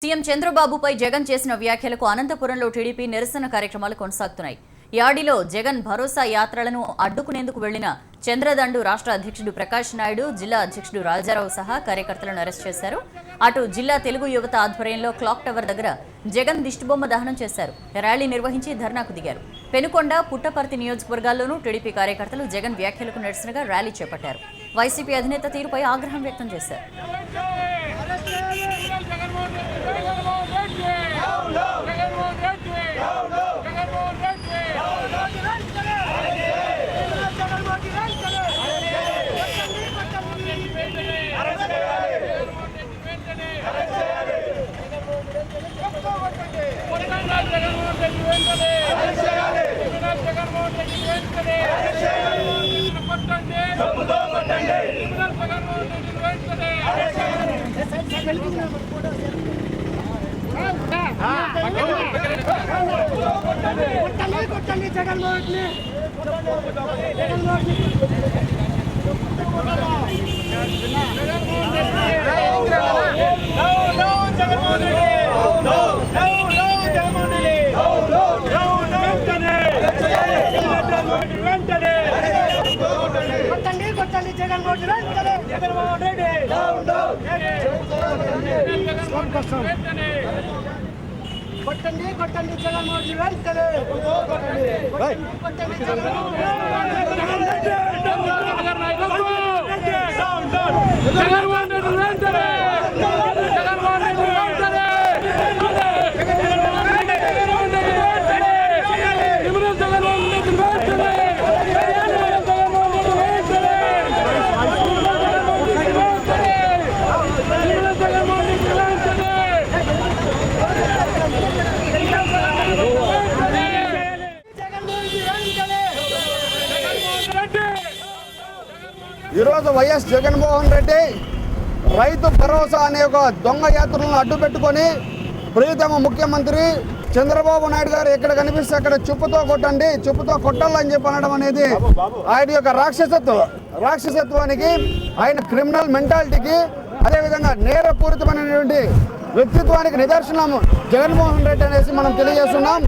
CM చంద్రబాబుపై జగన్ చేసిన వ్యాఖ్యలకు అనంతపురంలో టీడీపీ నిరసన కార్యక్రమాలు కొనసాగుతున్నాయి. యాడిలో జగన్ భరోసా యాత్రలను అడ్డుకునేందుకు వెళ్లిన చంద్రదండు రాష్ట్ర అధ్యక్షుడు ప్రకాష్ నాయుడు, జిల్లా అధ్యక్షుడు రాజారావు సహా కార్యకర్తలను అరెస్ట్ చేశారు. అటు జిల్లా తెలుగు యువత ఆధ్వర్యంలో క్లాక్ టవర్ దగ్గర జగన్ దిష్టిబొమ్మ దహనం చేశారు. ర్యాలీ నిర్వహించి ధర్నాకు దిగారు. పెనుకొండ, పుట్టపర్తి నియోజకవర్గాల్లోనూ టీడీపీ కార్యకర్తలు జగన్ వ్యాఖ్యలకు నిరసనగా ర్యాలీ చేపట్టారు. వైసీపీ అధినేత తీరుపై ఆగ్రహం వ్యక్తం చేశారు. ఈరోజు వైఎస్ జగన్మోహన్ రెడ్డి రైతు భరోసా అనే ఒక దొంగ యాత్రలను అడ్డు పెట్టుకొని ప్రియతమ ముఖ్యమంత్రి చంద్రబాబు నాయుడు గారు ఎక్కడ కనిపిస్తే అక్కడ చెప్పుతో కొట్టండి, చెప్పుతో కొట్టాలని చెప్పి అనడం అనేది ఆయన యొక్క రాక్షసత్వానికి, ఆయన క్రిమినల్ మెంటాలిటీకి, అదేవిధంగా నేరపూరితమైనటువంటి వ్యక్తిత్వానికి నిదర్శనం జగన్మోహన్ రెడ్డి అనేసి మనం తెలియజేస్తున్నాం.